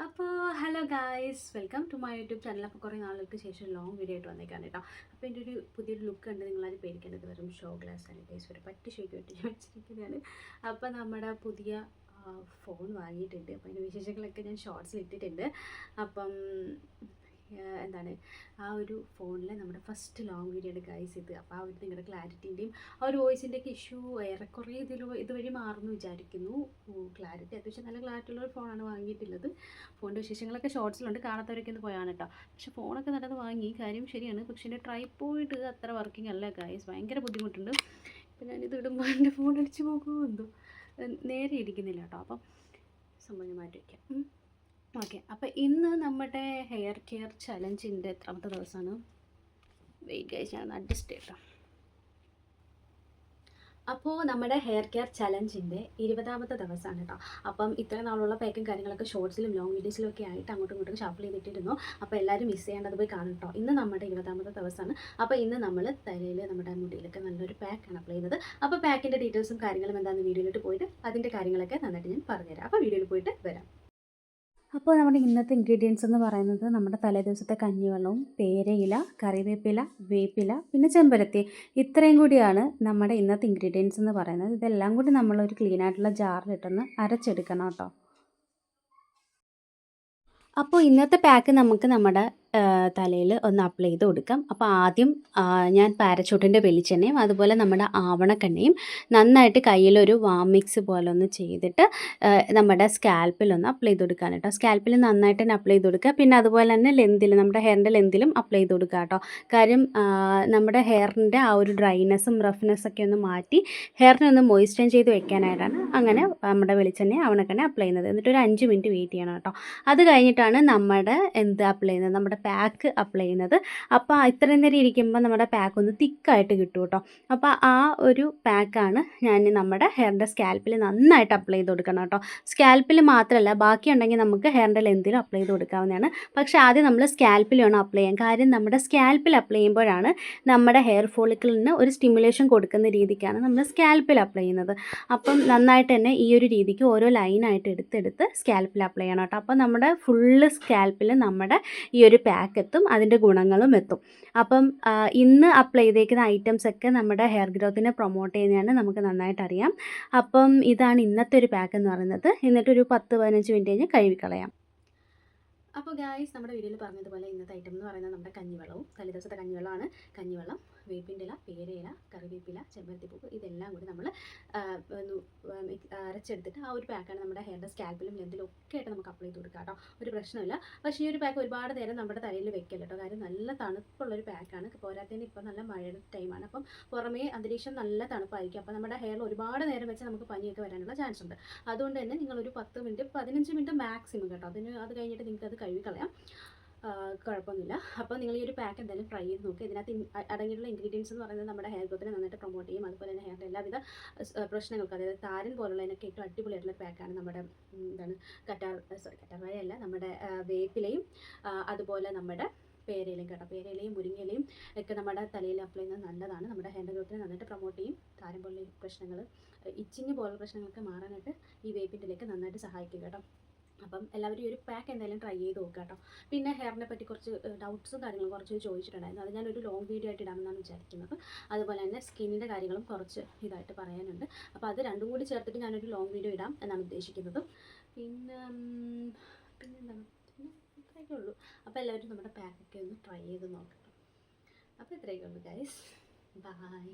അപ്പോൾ hello guys, welcome to my YouTube channel. അപ്പോൾ കുറേ നാളുകൾക്ക് ശേഷം ലോങ് വീഡിയോ ആയിട്ട് വന്നേക്കാണ് കേട്ടോ. അപ്പോൾ എൻ്റെ ഒരു പുതിയൊരു ലുക്ക് കണ്ട് നിങ്ങളത് പേടിക്കേണ്ടത് വെറും ഷോ ഗ്ലാസ് സാനിറ്റൈസർ ഒരു പട്ടി ഷോയ്ക്ക് വേണ്ടി ഞാൻ വെച്ചിരിക്കുന്നതാണ്. അപ്പോൾ നമ്മുടെ പുതിയ ഫോൺ വാങ്ങിയിട്ടുണ്ട്. അപ്പോൾ അതിൻ്റെ വിശേഷങ്ങളൊക്കെ ഞാൻ ഷോർട്സിൽ ഇട്ടിട്ടുണ്ട്. അപ്പം എന്താണ് ആ ഒരു ഫോണിൽ നമ്മുടെ ഫസ്റ്റ് ലോങ് വീഡിയോയുടെ ഗൈസ് ഇത്. അപ്പോൾ ആ ഒരു നിങ്ങളുടെ ക്ലാരിറ്റീൻ്റെയും ആ ഒരു വോയിസിൻ്റെയൊക്കെ ഇഷ്യൂ ഏറെക്കുറെ ഇതുവഴി മാറുമെന്ന് വിചാരിക്കുന്നു. ക്ലാരിറ്റി അത്യാവശ്യം നല്ല ക്ലാരിറ്റി ഉള്ള ഒരു ഫോണാണ് വാങ്ങിയിട്ടുള്ളത്. ഫോണിൻ്റെ വിശേഷങ്ങളൊക്കെ ഷോർട്സിലുണ്ട്, കാണാത്തവരൊക്കെ ഒന്ന് പോയാണ് കേട്ടോ. പക്ഷേ ഫോണൊക്കെ നല്ലത് വാങ്ങി, കാര്യം ശരിയാണ്. പക്ഷേ എൻ്റെ ട്രൈപോഡ് അത്ര വർക്കിംഗ് അല്ല ഗൈസ്, ഭയങ്കര ബുദ്ധിമുട്ടുണ്ട്. ഇപ്പം ഞാനിത് ഇടുമ്പോൾ എൻ്റെ ഫോൺ അടിച്ച് പോകുമോ എന്തോ, നേരെ ഇരിക്കുന്നില്ല കേട്ടോ. അപ്പം സംഭവം മാറ്റി വയ്ക്കാം. ഓക്കെ, അപ്പോൾ ഇന്ന് നമ്മുടെ ഹെയർ കെയർ ചലഞ്ചിൻ്റെ എത്രാമത്തെ ദിവസമാണ്? വെയിറ്റ് ഗൈസ്, ഞാൻ അഡ്ജസ്റ്റ് ചെയ്യട്ടോ. അപ്പോൾ നമ്മുടെ ഹെയർ കെയർ ചലഞ്ചിൻ്റെ 20ാമത്തെ ദിവസമാണ് കേട്ടോ. അപ്പം ഇത്രയും നാളുള്ള പാക്കും കാര്യങ്ങളൊക്കെ ഷോർട്സിലും ലോങ് വീഡിയോസിലും ഒക്കെ ആയിട്ട് അങ്ങോട്ടും ഇങ്ങോട്ടും ഷഫിൾ ചെയ്തിട്ടിരുന്നു. അപ്പോൾ എല്ലാവരും മിസ് ചെയ്യേണ്ടത് പോയി കാണും കേട്ടോ. ഇന്ന് നമ്മുടെ 20ാമത്തെ ദിവസമാണ്. അപ്പോൾ ഇന്ന് നമ്മൾ തലയിൽ നമ്മുടെ മുടിയിലൊക്കെ നല്ലൊരു പാക്കാണ് അപ്ലൈ ചെയ്യുന്നത്. അപ്പോൾ പാക്കിൻ്റെ ഡീറ്റെയിൽസും കാര്യങ്ങളും എന്താണെന്ന് വീഡിയോയിലോട്ട് പോയിട്ട് അതിൻ്റെ കാര്യങ്ങളൊക്കെ നന്നായിട്ട് ഞാൻ പറഞ്ഞുതരാം. അപ്പോൾ വീഡിയോയിൽ പോയിട്ട് വരാം. അപ്പോൾ നമ്മുടെ ഇന്നത്തെ ഇൻഗ്രീഡിയൻസ് എന്ന് പറയുന്നത് നമ്മുടെ തലേദിവസത്തെ കഞ്ഞിവെള്ളവും പേരയില, കറിവേപ്പില, വേപ്പില, പിന്നെ ചെമ്പരത്തി, ഇത്രയും കൂടിയാണ് നമ്മുടെ ഇന്നത്തെ ഇൻഗ്രീഡിയൻസ് എന്ന് പറയുന്നത്. ഇതെല്ലാം കൂടി നമ്മളൊരു ക്ലീൻ ആയിട്ടുള്ള ജാറിലിട്ടൊന്ന് അരച്ചെടുക്കണം കേട്ടോ. അപ്പോൾ ഇന്നത്തെ പാക്ക് നമുക്ക് നമ്മുടെ തലയിൽ ഒന്ന് അപ്ലൈ ചെയ്ത് കൊടുക്കാം. അപ്പോൾ ആദ്യം ഞാൻ പാരച്യൂട്ടിൻ്റെ വെളിച്ചെണ്ണയും അതുപോലെ നമ്മുടെ ആവണക്കെണ്ണയും നന്നായിട്ട് കയ്യിലൊരു വാം മിക്സ് പോലെ ഒന്ന് ചെയ്തിട്ട് നമ്മുടെ സ്കാൽപ്പിലൊന്ന് അപ്ലൈ ചെയ്ത് കൊടുക്കാൻ കേട്ടോ. സ്കാൽപ്പിൽ നന്നായിട്ട് തന്നെ അപ്ലൈ ചെയ്ത് കൊടുക്കുക. പിന്നെ അതുപോലെ തന്നെ ലെന്തിൽ, നമ്മുടെ ഹെയറിൻ്റെ ലെന്തിലും അപ്ലൈ ചെയ്ത് കൊടുക്കുക കേട്ടോ. കാര്യം നമ്മുടെ ഹെയറിൻ്റെ ആ ഒരു ഡ്രൈനെസ്സും റഫ്നെസ്സൊക്കെ ഒന്ന് മാറ്റി ഹെയറിനെ ഒന്ന് മോയ്സ്ചർ ചെയ്ത് വെക്കാനായിട്ടാണ് അങ്ങനെ നമ്മുടെ വെളിച്ചെണ്ണയും ആവണക്കെണ്ണ അപ്ലൈ ചെയ്യുന്നത്. എന്നിട്ട് ഒരു 5 മിനിറ്റ് വെയിറ്റ് ചെയ്യണം കേട്ടോ. അത് കഴിഞ്ഞിട്ടാണ് നമ്മുടെ അപ്ലൈ ചെയ്യുന്നത്, നമ്മുടെ പാക്ക് അപ്ലൈ ചെയ്യുന്നത്. അപ്പോൾ ഇത്രയും നേരം ഇരിക്കുമ്പോൾ നമ്മുടെ പാക്ക് ഒന്ന് തിക്കായിട്ട് കിട്ടും കേട്ടോ. അപ്പോൾ ആ ഒരു പാക്കാണ് ഞാൻ നമ്മുടെ ഹെയറിൻ്റെ സ്കാൽപ്പിൽ നന്നായിട്ട് അപ്ലൈ ചെയ്ത് കൊടുക്കണം കേട്ടോ. സ്കാൽപ്പിൽ മാത്രമല്ല, ബാക്കിയുണ്ടെങ്കിൽ നമുക്ക് ഹെയറിൻ്റെ ലെന്തിലും അപ്ലൈ ചെയ്ത് കൊടുക്കാവുന്നതാണ്. പക്ഷേ ആദ്യം നമ്മൾ സ്കാൽപ്പിൽ വേണം അപ്ലൈ ചെയ്യാൻ. കാര്യം നമ്മുടെ സ്കാൽപ്പിൽ അപ്ലൈ ചെയ്യുമ്പോഴാണ് നമ്മുടെ ഹെയർ ഫോളിക്കിളിന് ഒരു സ്റ്റിമുലേഷൻ കൊടുക്കുന്ന രീതിക്കാണ് നമ്മൾ സ്കാൽപ്പിൽ അപ്ലൈ ചെയ്യുന്നത്. അപ്പം നന്നായിട്ട് തന്നെ ഈ ഒരു രീതിക്ക് ഓരോ ലൈനായിട്ട് എടുത്തെടുത്ത് സ്കാൽപ്പിൽ അപ്ലൈ ചെയ്യണം കേട്ടോ. അപ്പോൾ നമ്മുടെ ഫുള്ള് സ്കാൽപ്പിൽ നമ്മുടെ ഈ ഒരു പാക്ക് എത്തും, അതിൻ്റെ ഗുണങ്ങളും എത്തും. അപ്പം ഇന്ന് അപ്ലൈ ചെയ്തേക്കുന്ന ഐറ്റംസ് ഒക്കെ നമ്മുടെ ഹെയർ ഗ്രോത്തിനെ പ്രൊമോട്ട് ചെയ്യുന്നതാണ്, നമുക്ക് നന്നായിട്ട് അറിയാം. അപ്പം ഇതാണ് ഇന്നത്തെ ഒരു പാക്ക് എന്ന് പറയുന്നത്. എന്നിട്ടൊരു 10-15 മിനിറ്റ് കഴിഞ്ഞ് കഴുകിക്കളയാം. അപ്പോൾ ഗായ്സ്, നമ്മുടെ വീഡിയോയിൽ പറഞ്ഞതുപോലെ ഇന്നത്തെ ഐറ്റം എന്ന് പറയുന്നത് നമ്മുടെ കഞ്ഞിവെള്ളവും, തലേദിവസത്തെ കഞ്ഞിവെള്ളമാണ്. കഞ്ഞിവെള്ളം, വേപ്പിൻ്റെ ഇല, പേരയില, കറിവേപ്പില, ചെമ്പരത്തിപ്പൂവ്, ഇതെല്ലാം കൂടി നമ്മൾ അരച്ചെടുത്തിട്ട് ആ ഒരു പാക്കാണ് നമ്മുടെ ഹെയറിൻ്റെ സ്കാൽപ്പിലും ലെന്തിലും ഒക്കെ ആയിട്ട് നമുക്ക് അപ്ലൈ ചെയ്ത് കൊടുക്കാം കേട്ടോ. ഒരു പ്രശ്നമില്ല. പക്ഷേ ഈ ഒരു പാക്ക് ഒരുപാട് നേരം നമ്മുടെ തലയിൽ വെക്കല്ലോ കേട്ടോ. കാര്യം നല്ല തണുപ്പുള്ളൊരു പാക്കാണ്. പോരാത്തതിന് ഇപ്പോൾ നല്ല മഴയുടെ ടൈമാണ്. അപ്പം പുറമേ അന്തരീക്ഷം നല്ല തണുപ്പായിരിക്കും. അപ്പോൾ നമ്മുടെ ഹെയറിൽ ഒരുപാട് നേരം വെച്ച് നമുക്ക് പനിയൊക്കെ വരാനുള്ള ചാൻസ് ഉണ്ട്. അതുകൊണ്ട് തന്നെ നിങ്ങളൊരു 10 മിനിറ്റ് 15 മിനിറ്റ് മാക്സിമം കേട്ടോ. അത് കഴിഞ്ഞിട്ട് നിങ്ങൾക്ക് അത് കഴുകിക്കളയാം, കുഴപ്പമൊന്നുമില്ല. അപ്പോൾ നിങ്ങൾ ഈ ഒരു പാക്ക് എന്തായാലും ട്രൈ ചെയ്ത് നോക്കുക. ഇതിനകത്ത് അടങ്ങിയിട്ടുള്ള ഇൻഗ്രീഡിയൻസ് എന്ന് പറയുന്നത് നമ്മുടെ ഹെയർ ഗ്രോത്തിനെ നന്നായിട്ട് പ്രൊമോട്ട് ചെയ്യും. അതുപോലെ തന്നെ ഹെയറിൻ്റെ എല്ലാവിധ പ്രശ്നങ്ങൾക്കും, അതായത് താരൻ പോലുള്ളതിനൊക്കെ ഏറ്റവും അടിപൊളിയായിട്ടുള്ള പാക്കാണ് നമ്മുടെ കറ്റാർവാഴ അല്ല, നമ്മുടെ വേപ്പിലയും അതുപോലെ നമ്മുടെ പേരയിലയും കേട്ടോ. പേരയിലയും മുരിങ്ങയിലയും ഒക്കെ നമ്മുടെ തലയിൽ അപ്ലൈ ചെയ്യുന്നത് നല്ലതാണ്. നമ്മുടെ ഹെയർ ഗ്രോത്തിനെ നന്നായിട്ട് പ്രൊമോട്ട് ചെയ്യും. താരൻ പോലുള്ള പ്രശ്നങ്ങൾ, ഇച്ചിങ് പോലുള്ള പ്രശ്നങ്ങളൊക്കെ മാറാനായിട്ട് ഈ വേപ്പിൻ്റെ ഇലയൊക്കെ നന്നായിട്ട് സഹായിക്കും കേട്ടോ. അപ്പം എല്ലാവരും ഈ ഒരു പാക്ക് എന്തായാലും ട്രൈ ചെയ്ത് നോക്കുക കേട്ടോ. പിന്നെ ഹെയറിനെ പറ്റി കുറച്ച് ഡൗട്ട്സും കാര്യങ്ങളും കുറച്ച് ചോദിച്ചിട്ടുണ്ടായിരുന്നു. അത് ഞാനൊരു ലോങ് വീഡിയോ ആയിട്ട് ഇടാമെന്നാണ് വിചാരിക്കുന്നത്. അതുപോലെ തന്നെ സ്കിന്നിൻ്റെ കാര്യങ്ങളും കുറച്ച് ഇതായിട്ട് പറയാനുണ്ട്. അപ്പോൾ അത് രണ്ടും കൂടി ചേർത്തിട്ട് ഞാനൊരു ലോങ് വീഡിയോ ഇടാം എന്നാണ് ഉദ്ദേശിക്കുന്നത്. പിന്നെന്താണ്, ഇത്രയൊക്കെ ഉള്ളൂ. അപ്പോൾ എല്ലാവരും നമ്മുടെ പാക്കൊക്കെ ഒന്ന് ട്രൈ ചെയ്ത് നോക്കണം. അപ്പോൾ ഇത്രയൊക്കെ ഉള്ളൂ ഗൈസ്. ബൈ.